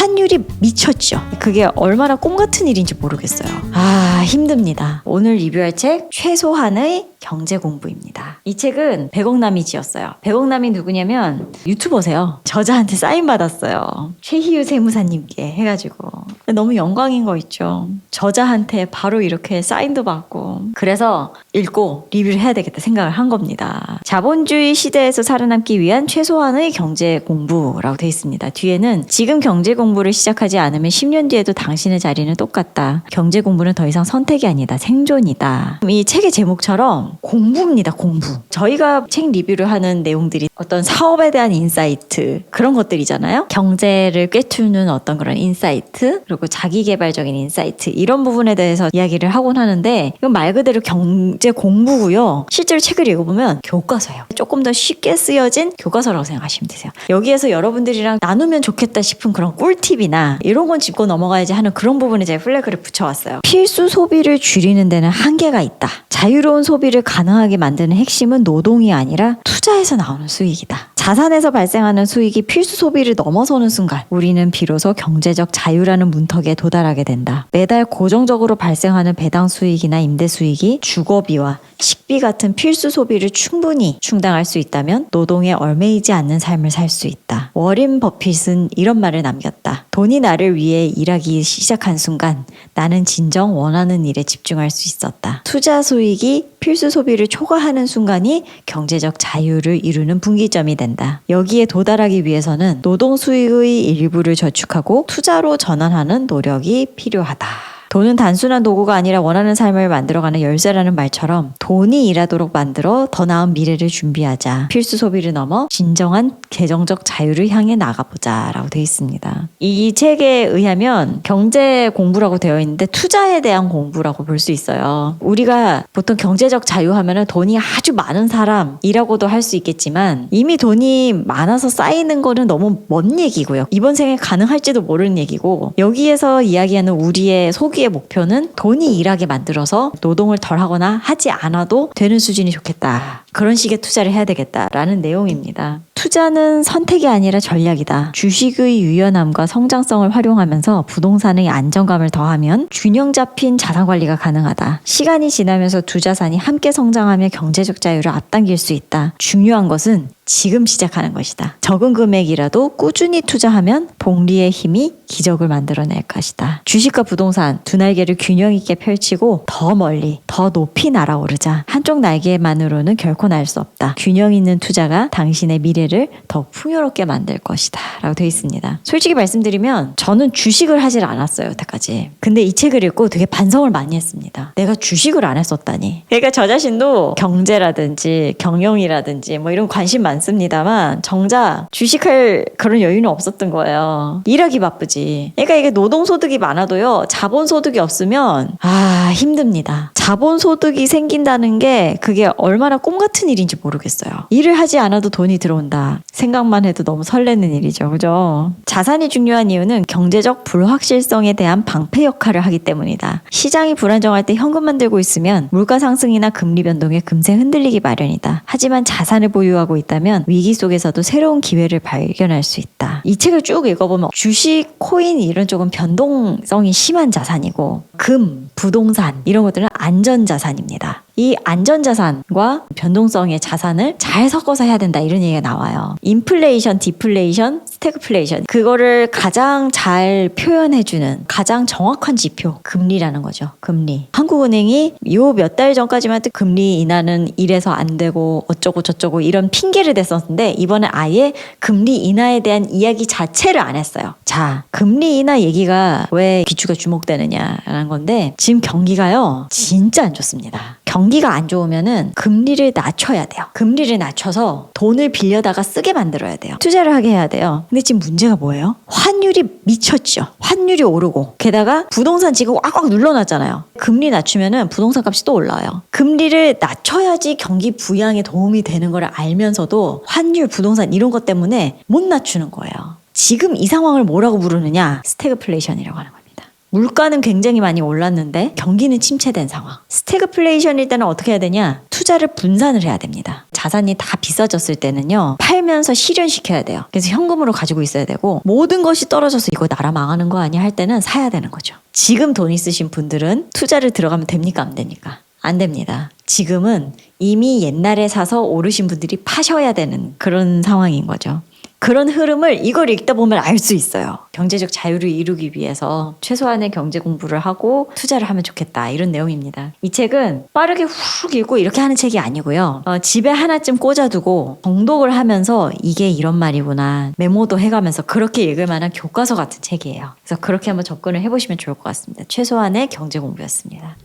환율이 미쳤죠. 그게 얼마나 꿈 같은 일인지 모르겠어요. 아, 힘듭니다. 오늘 리뷰할 책 최소한의 경제 공부입니다. 이 책은 백억남이 지었어요. 백억남이 누구냐면 유튜버세요. 저자한테 사인 받았어요. 최희유 세무사님께 해가지고. 너무 영광인 거 있죠. 저자한테 바로 이렇게 사인도 받고. 그래서 읽고 리뷰를 해야 되겠다 생각을 한 겁니다. 자본주의 시대에서 살아남기 위한 최소한의 경제 공부라고 되어 있습니다. 뒤에는 지금 경제 공부를 시작하지 않으면 10년 뒤에도 당신의 자리는 똑같다. 경제 공부는 더 이상 선택이 아니다. 생존이다. 이 책의 제목처럼 공부입니다. 공부. 저희가 책 리뷰를 하는 내용들이 어떤 사업에 대한 인사이트 그런 것들이잖아요. 경제를 꿰뚫는 어떤 그런 인사이트 그리고 자기개발적인 인사이트 이런 부분에 대해서 이야기를 하곤 하는데 이건 말 그대로 경제 공부고요. 실제로 책을 읽어보면 교과서예요. 조금 더 쉽게 쓰여진 교과서라고 생각하시면 되세요. 여기에서 여러분들이랑 나누면 좋겠다 싶은 그런 꿀팁이나 이런 건 짚고 넘어가야지 하는 그런 부분에 제가 플래그를 붙여왔어요. 필수 소비를 줄이는 데는 한계가 있다. 자유로운 소비를 가능하게 만드는 핵심은 노동이 아니라 투자에서 나오는 수익이다. 자산에서 발생하는 수익이 필수 소비를 넘어서는 순간 우리는 비로소 경제적 자유라는 문턱에 도달하게 된다. 매달 고정적으로 발생하는 배당 수익이나 임대 수익이 주거비와 식비 같은 필수 소비를 충분히 충당할 수 있다면 노동에 얽매이지 않는 삶을 살 수 있다. 워렌 버핏은 이런 말을 남겼다. 돈이 나를 위해 일하기 시작한 순간 나는 진정 원하는 일에 집중할 수 있었다. 투자 수익이 필수 소비를 초과하는 순간이 경제적 자유를 이루는 분기점이 된다. 여기에 도달하기 위해서는 노동 수익의 일부를 저축하고 투자로 전환하는 노력이 필요하다. 돈은 단순한 도구가 아니라 원하는 삶을 만들어가는 열쇠라는 말처럼 돈이 일하도록 만들어 더 나은 미래를 준비하자. 필수 소비를 넘어 진정한 재정적 자유를 향해 나가보자 라고 되어 있습니다. 이 책에 의하면 경제 공부라고 되어 있는데 투자에 대한 공부라고 볼 수 있어요. 우리가 보통 경제적 자유 하면은 돈이 아주 많은 사람이라고도 할 수 있겠지만 이미 돈이 많아서 쌓이는 거는 너무 먼 얘기고요. 이번 생에 가능할지도 모르는 얘기고 여기에서 이야기하는 우리의 소기의 목표는 돈이 일하게 만들어서 노동을 덜 하거나 하지 않아도 되는 수준이 좋겠다. 그런 식의 투자를 해야 되겠다라는 내용입니다. 투자는 선택이 아니라 전략이다. 주식의 유연함과 성장성을 활용하면서 부동산의 안정감을 더하면 균형 잡힌 자산 관리가 가능하다. 시간이 지나면서 두 자산이 함께 성장하며 경제적 자유를 앞당길 수 있다. 중요한 것은 지금 시작하는 것이다. 적은 금액이라도 꾸준히 투자하면 복리의 힘이 기적을 만들어낼 것이다. 주식과 부동산 두 날개를 균형 있게 펼치고 더 멀리, 더 높이 날아오르자. 한쪽 날개만으로는 결코 날 수 없다. 균형 있는 투자가 당신의 미래를 더 풍요롭게 만들 것이다. 라고 되어 있습니다. 솔직히 말씀드리면 저는 주식을 하질 않았어요. 여태까지. 근데 이 책을 읽고 되게 반성을 많이 했습니다. 내가 주식을 안 했었다니. 그러니까 저 자신도 경제라든지 경영이라든지 뭐 이런 관심 많습니다만 정작 주식할 그런 여유는 없었던 거예요. 일하기 바쁘지. 그러니까 이게 노동소득이 많아도요. 자본소득이 없으면 힘듭니다. 자본소득이 생긴다는 게 그게 얼마나 꿈 같은 일인지 모르겠어요. 일을 하지 않아도 돈이 들어온다. 생각만 해도 너무 설레는 일이죠. 그죠? 자산이 중요한 이유는 경제적 불확실성에 대한 방패 역할을 하기 때문이다. 시장이 불안정할 때 현금만 들고 있으면 물가 상승이나 금리 변동에 금세 흔들리기 마련이다. 하지만 자산을 보유하고 있다면 위기 속에서도 새로운 기회를 발견할 수 있다. 이 책을 쭉 읽어보면 주식, 코인 이런 쪽은 변동성이 심한 자산이고 금, 부동산 이런 것들은 안전자산입니다. 이 안전자산과 변동성의 자산을 잘 섞어서 해야 된다 이런 얘기가 나와요. 인플레이션, 디플레이션, 스태그플레이션 그거를 가장 잘 표현해주는 가장 정확한 지표 금리라는 거죠. 금리. 한국은행이 요 몇 달 전까지만 해도 금리 인하는 이래서 안 되고 어쩌고 저쩌고 이런 핑계를 댔었는데 이번에 아예 금리 인하에 대한 이야기 자체를 안 했어요. 자, 금리 인하 얘기가 왜 기추가 주목되느냐라는 건데 지금 경기가요 진짜 안 좋습니다. 경기가 안 좋으면은 금리를 낮춰야 돼요. 금리를 낮춰서 돈을 빌려다가 쓰게 만들어야 돼요. 투자를 하게 해야 돼요. 근데 지금 문제가 뭐예요? 환율이 미쳤죠. 환율이 오르고 게다가 부동산 지금 꽉꽉 눌러놨잖아요. 금리 낮추면은 부동산 값이 또 올라와요. 금리를 낮춰야지 경기 부양에 도움이 되는 걸 알면서도 환율, 부동산 이런 것 때문에 못 낮추는 거예요. 지금 이 상황을 뭐라고 부르느냐? 스태그플레이션이라고 하는 겁니다. 물가는 굉장히 많이 올랐는데 경기는 침체된 상황. 스태그플레이션일 때는 어떻게 해야 되냐? 투자를 분산을 해야 됩니다. 자산이 다 비싸졌을 때는요, 팔면서 실현시켜야 돼요. 그래서 현금으로 가지고 있어야 되고, 모든 것이 떨어져서 이거 나라 망하는 거 아니야 할 때는 사야 되는 거죠. 지금 돈 있으신 분들은 투자를 들어가면 됩니까? 안 됩니까? 안 됩니다. 지금은 이미 옛날에 사서 오르신 분들이 파셔야 되는 그런 상황인 거죠. 그런 흐름을 이걸 읽다 보면 알 수 있어요. 경제적 자유를 이루기 위해서 최소한의 경제 공부를 하고 투자를 하면 좋겠다, 이런 내용입니다. 이 책은 빠르게 훅 읽고 이렇게 하는 책이 아니고요. 집에 하나쯤 꽂아두고 정독을 하면서 이게 이런 말이구나 메모도 해가면서 그렇게 읽을 만한 교과서 같은 책이에요. 그래서 그렇게 한번 접근을 해보시면 좋을 것 같습니다. 최소한의 경제 공부였습니다.